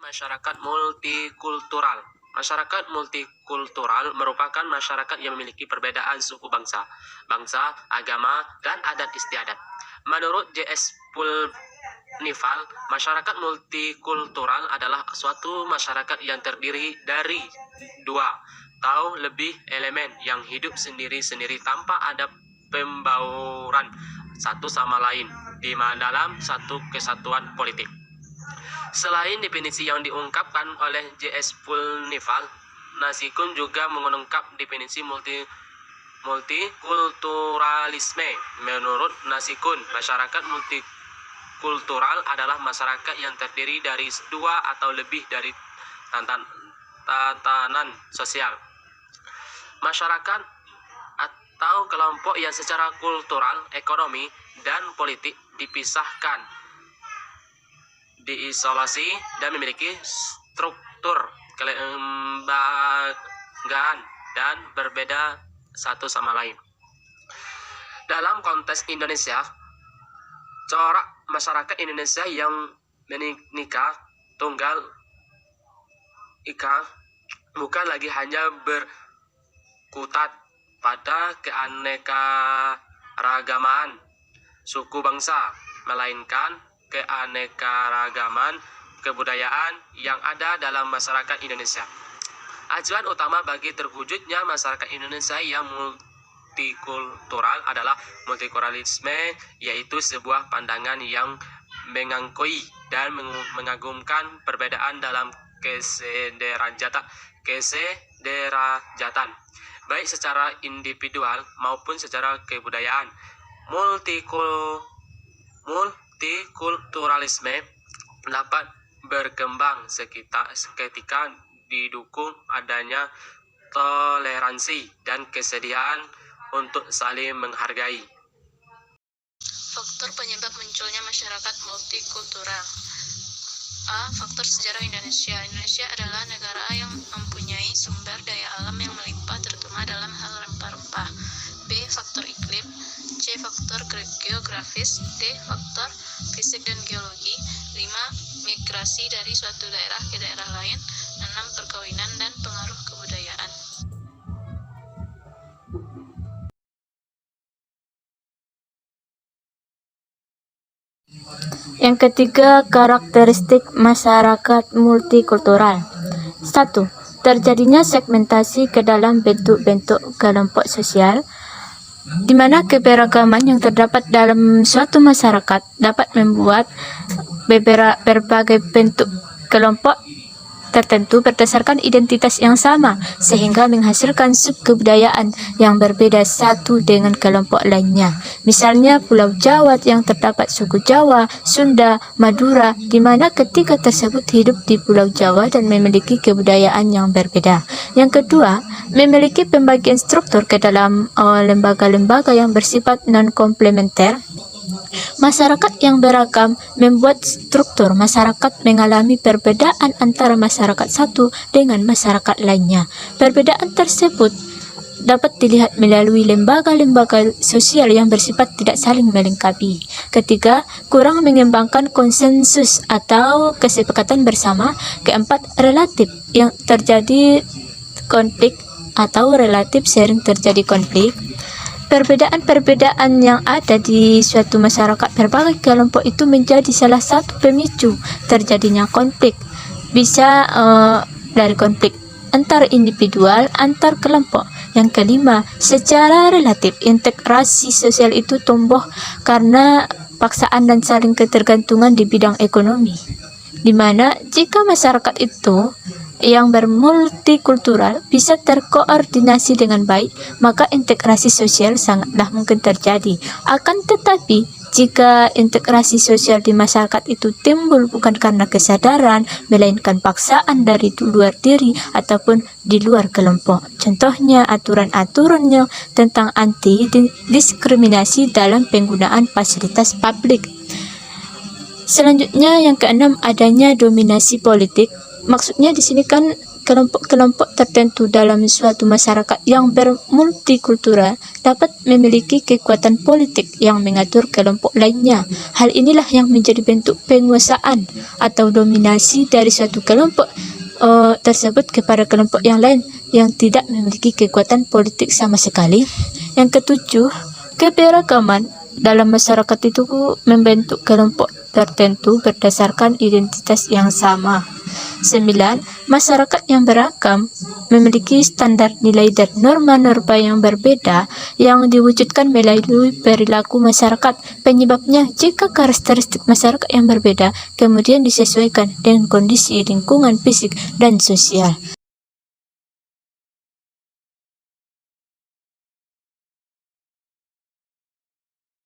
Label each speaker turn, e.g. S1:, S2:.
S1: Masyarakat multikultural. Masyarakat multikultural merupakan masyarakat yang memiliki perbedaan suku bangsa, agama, dan adat istiadat. Menurut J.S. Pulnival, masyarakat multikultural adalah suatu masyarakat yang terdiri dari dua atau lebih elemen yang hidup sendiri-sendiri tanpa ada pembauran satu sama lain di dalam satu kesatuan politik. Selain definisi yang diungkapkan oleh J.S. Pulnival, Nasikun juga mengungkap definisi multikulturalisme. Menurut Nasikun, masyarakat multikultural adalah masyarakat yang terdiri dari dua atau lebih dari tatanan sosial. Masyarakat atau kelompok yang secara kultural, ekonomi, dan politik dipisahkan, diisolasi, dan memiliki struktur kelembagaan dan berbeda satu sama lain. Dalam konteks Indonesia, corak masyarakat Indonesia yang menikah tunggal ika bukan lagi hanya berkutat pada keanekaragaman suku bangsa, melainkan keanekaragaman kebudayaan yang ada dalam masyarakat Indonesia. Acuan utama bagi terwujudnya masyarakat Indonesia yang multikultural adalah multikulturalisme, yaitu sebuah pandangan yang mengakui dan mengagumkan perbedaan dalam kesederajatan, baik secara individual maupun secara kebudayaan. Multikulturalisme dapat berkembang ketika didukung adanya toleransi dan kesediaan untuk saling menghargai.
S2: Faktor penyebab munculnya masyarakat multikultural. A. Faktor sejarah Indonesia. Indonesia adalah negara yang mempunyai sumber daya alam yang melimpah, terutama dalam hal rempah-rempah. B. Faktor iklim. C. Faktor geografis. D. Faktor fisik dan geologi. 5. Migrasi dari suatu daerah ke daerah lain. 6. Perkawinan dan pengaruh kebudayaan.
S3: Yang ketiga, karakteristik masyarakat multikultural. 1. Terjadinya segmentasi ke dalam bentuk-bentuk kelompok sosial, di mana keberagaman yang terdapat dalam suatu masyarakat dapat membuat berbagai bentuk kelompok tertentu berdasarkan identitas yang sama, sehingga menghasilkan subkebudayaan yang berbeda satu dengan kelompok lainnya. Misalnya Pulau Jawa yang terdapat suku Jawa, Sunda, Madura, di mana ketiga tersebut hidup di Pulau Jawa dan memiliki kebudayaan yang berbeda. Yang kedua, memiliki pembagian struktur ke dalam lembaga-lembaga yang bersifat non-komplementer. Masyarakat yang beragam membuat struktur masyarakat mengalami perbedaan antara masyarakat satu dengan masyarakat lainnya. Perbedaan tersebut dapat dilihat melalui lembaga-lembaga sosial yang bersifat tidak saling melengkapi. Ketiga, kurang mengembangkan konsensus atau kesepakatan bersama. Keempat, relatif yang terjadi konflik atau relatif sering terjadi konflik. Perbedaan-perbedaan yang ada di suatu masyarakat berbagai kelompok itu menjadi salah satu pemicu terjadinya konflik. Bisa dari konflik antar individual, antar kelompok. Yang kelima, secara relatif integrasi sosial itu tumbuh karena paksaan dan saling ketergantungan di bidang ekonomi, di mana jika masyarakat itu yang bermultikultural bisa terkoordinasi dengan baik, maka integrasi sosial sangatlah mungkin terjadi. Akan tetapi, jika integrasi sosial di masyarakat itu timbul bukan karena kesadaran, melainkan paksaan dari luar diri ataupun di luar kelompok. Contohnya aturan-aturannya tentang anti-diskriminasi dalam penggunaan fasilitas publik. Selanjutnya yang keenam, adanya dominasi politik. Maksudnya di sini kan kelompok-kelompok tertentu dalam suatu masyarakat yang bermultikultural dapat memiliki kekuatan politik yang mengatur kelompok lainnya. Hal inilah yang menjadi bentuk penguasaan atau dominasi dari suatu kelompok tersebut kepada kelompok yang lain yang tidak memiliki kekuatan politik sama sekali. Yang ketujuh, keberagaman dalam masyarakat itu membentuk kelompok tertentu berdasarkan identitas yang sama. 9. Masyarakat yang beragam memiliki standar nilai dan norma-norma yang berbeda yang diwujudkan melalui perilaku masyarakat. Penyebabnya, jika karakteristik masyarakat yang berbeda kemudian disesuaikan dengan kondisi lingkungan fisik dan sosial.